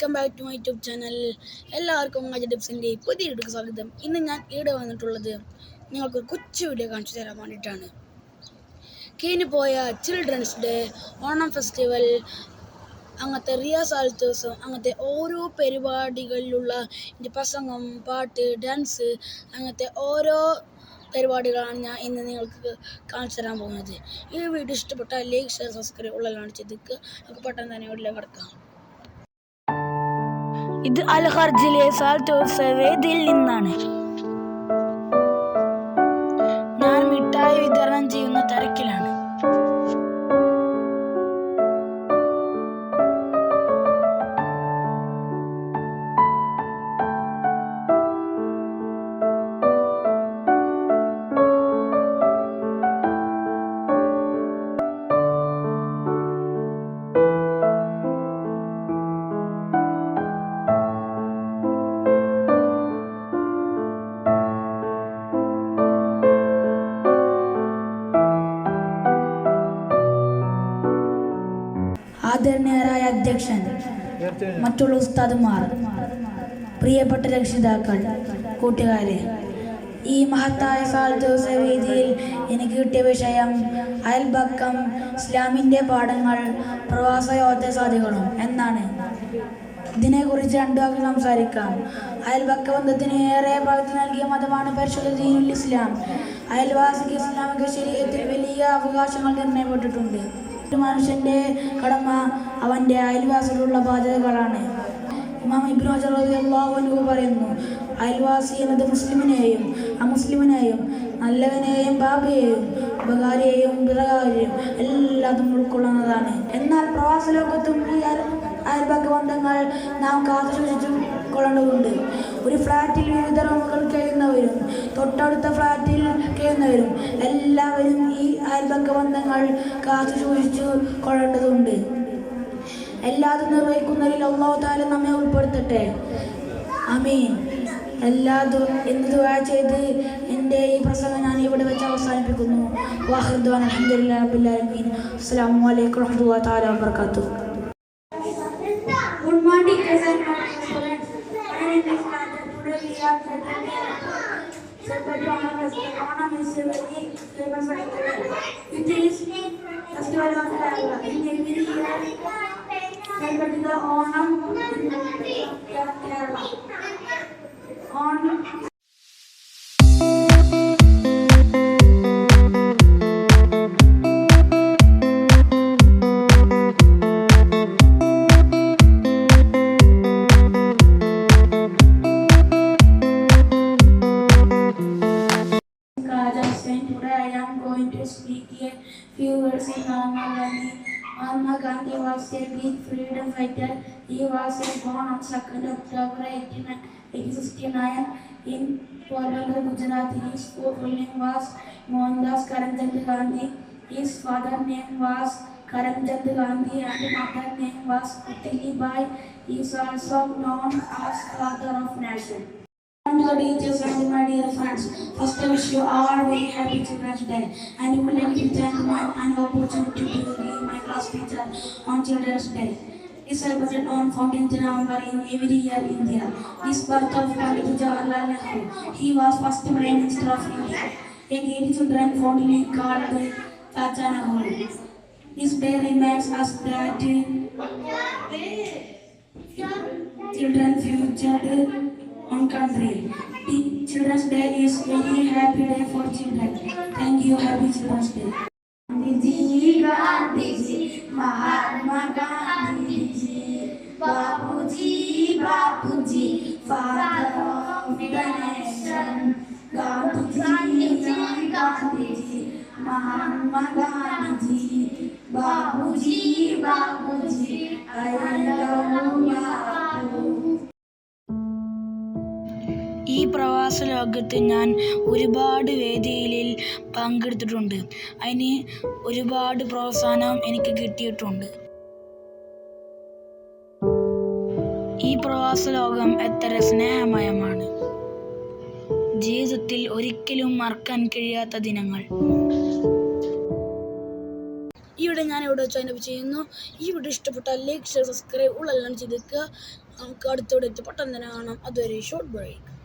Welcome back to my YouTube channel. എല്ലാവർക്കും മജ ടിപ്സിൻ്റെ പുതിയ വീഡിയോക്ക് സ്വാഗതം. ഇന്ന് ഞാൻ ഇവിടെ വന്നിട്ടുള്ളത് നിങ്ങൾക്ക് കൊച്ചു വീഡിയോ കാണിച്ചു തരാൻ വേണ്ടിയിട്ടാണ്. കഴിഞ്ഞു പോയ ചിൽഡ്രൻസ് ഡേ, ഓണം ഫെസ്റ്റിവൽ, അങ്ങനത്തെ റിയാസാൽ ദിവസം, അങ്ങനത്തെ ഓരോ പരിപാടികളിലുള്ള പ്രസംഗം, പാട്ട്, ഡാൻസ്, അങ്ങനത്തെ ഓരോ പരിപാടികളാണ് ഞാൻ ഇന്ന് നിങ്ങൾക്ക് കാണിച്ചു തരാൻ പോകുന്നത്. ഈ വീഡിയോ ഇഷ്ടപ്പെട്ടാൽ ലൈക്ക്, ഷെയർ, സബ്സ്ക്രൈബ് ഉള്ളതാണ് ചെയ്തിട്ട് നമുക്ക് പെട്ടെന്ന് തന്നെ വീട്ടിലേക്ക് കിടക്കാം. ഇത് അൽ-ഖർജിലെ വേദിയിൽ നിന്നാണ്. ഞാൻ മിഠായി വിതരണം ചെയ്യുന്ന തിരക്കിലാണ്. ആദരണീയരായ അധ്യക്ഷൻ, മറ്റുള്ള ഉസ്താദുമാർ, പ്രിയപ്പെട്ട രക്ഷിതാക്കൾ, കൂട്ടുകാരെ, ഈ മഹത്തായ സാൽദിവസ വേദിയിൽ എനിക്ക് കിട്ടിയ വിഷയം അയൽപക്കം, ഇസ്ലാമിൻ്റെ പാഠങ്ങൾ, പ്രവാസ യോദ്ധാസാദികളും എന്നാണ്. ഇതിനെക്കുറിച്ച് രണ്ടു വാക്ക് സംസാരിക്കാം. അയൽപക്ക ബന്ധത്തിന് ഏറെ പ്രാധാന്യം നൽകിയ മതമാണ് പരിശുദ്ധ ദീനുൽ ഇസ്ലാം. അയൽവാസിക്ക് ഇസ്ലാമിക ശരീഅത്തിൽ വലിയ അവകാശങ്ങൾ നിർണയിക്കപ്പെട്ടിട്ടുണ്ട്. ഒരു മനുഷ്യൻ്റെ കടമ അവൻ്റെ അയൽവാസികളുള്ള ബാധ്യതകളാണ്. ഇമാം ഇബ്നു ഹജർ റളിയല്ലാഹു അൻഹു പറയുന്നു, അയൽവാസി എന്നത് മുസ്ലിമിനെയും അമുസ്ലിമിനെയും നല്ലവനെയും പാപിയെയും ഉപകാരിയെയും പിറകാരിയെയും എല്ലാതും ഉൾക്കൊള്ളുന്നതാണ്. എന്നാൽ പ്രവാസ ലോകത്തും ഈ അയൽപക്ക ബന്ധങ്ങൾ നാം കാത്തുസൂക്ഷിച്ചു കൊള്ളേണ്ടതുണ്ട്. ഒരു ഫ്ലാറ്റിൽ വിവിധ റൂമുകൾ കഴിയുന്നവരും തൊട്ടടുത്ത ഫ്ലാറ്റിൽ കഴിയുന്നവരും എല്ലാവരും ഈ അയൽപക്ക ബന്ധങ്ങൾ കാത്തുസൂക്ഷിച്ചു കൊള്ളേണ്ടതുണ്ട്. എല്ലാതും നിർവഹിക്കുന്നതിൽ അല്ലാഹു തആല നമ്മെ ഉൾപ്പെടുത്തട്ടെ. ആമീൻ. എല്ലാതും എന്ന് ദുആ ചെയ്ത് എൻ്റെ ഈ പ്രസംഗം ഞാൻ ഇവിടെ വെച്ച് അവസാനിപ്പിക്കുന്നു. വാഹിറു ദഅ്വാനാ അൽഹംദുലില്ലാഹി റബ്ബിൽ ആലമീൻ. അസ്സലാമു അലൈക്കും വറഹ്മത്തുള്ളാഹി തആല വബറകാതുഹു. Good morning, students. My name is Kajan. Today we are celebrating Onam is a very famous festival. It is festival of Kerala. In every year, celebrating the Onam in Kerala. Today I am going to speak a few words in Mahatma Gandhi. Mahatma Gandhi was a big freedom fighter. He was born on 2nd October 1869 in Porbandar, Gujarat. His full name was Mohandas Karamchand Gandhi. His father name was Karamchand Gandhi and mother name was Putili Bai. He is also known as father of nation. To the teachers and my dear friends, first I wish you all very happy Children's Day, and you would like to thank my opportunity to be my class teacher on Children's Day. Is celebrated on 14th November in every year in India. This birth of Pandit Jawaharlal Nehru. He was first Prime Minister of India. A gay children fondly called Chacha Nehru. This day reminds us that children future on country. The Children's Day is very happy day for children. Thank you. Happy Children's Day. Gandhiji, Mahatma Gandhiji, Bapuji, father of the nation. Gandhiji, Mahatma Gandhiji, Bapuji, I love you. ഈ പ്രവാസ ലോകത്ത് ഞാൻ ഒരുപാട് വേദിയിൽ പങ്കെടുത്തിട്ടുണ്ട്. അതിന് ഒരുപാട് പ്രോത്സാഹനം എനിക്ക് കിട്ടിയിട്ടുണ്ട്. ഈ പ്രവാസ ലോകം എത്ര സ്നേഹമയമാണ്. ജീവിതത്തിൽ ഒരിക്കലും മറക്കാൻ കഴിയാത്ത ദിനങ്ങൾ. ഈ വീഡിയോ ഞാൻ ഇവിടെ വെച്ച് അതിനെ ചെയ്യുന്നു. ഈ വീഡിയോ ഇഷ്ടപ്പെട്ടാൽ ലൈക്ക്, ഷെയർ, സബ്സ്ക്രൈബ് ഉള്ളെല്ലാം ചെയ്തേക്കുക. നമുക്ക് അടുത്തോടെ പെട്ടെന്ന് തന്നെ കാണാം. അതുവരെ ഷോർട്ട് ബ്രേക്ക്.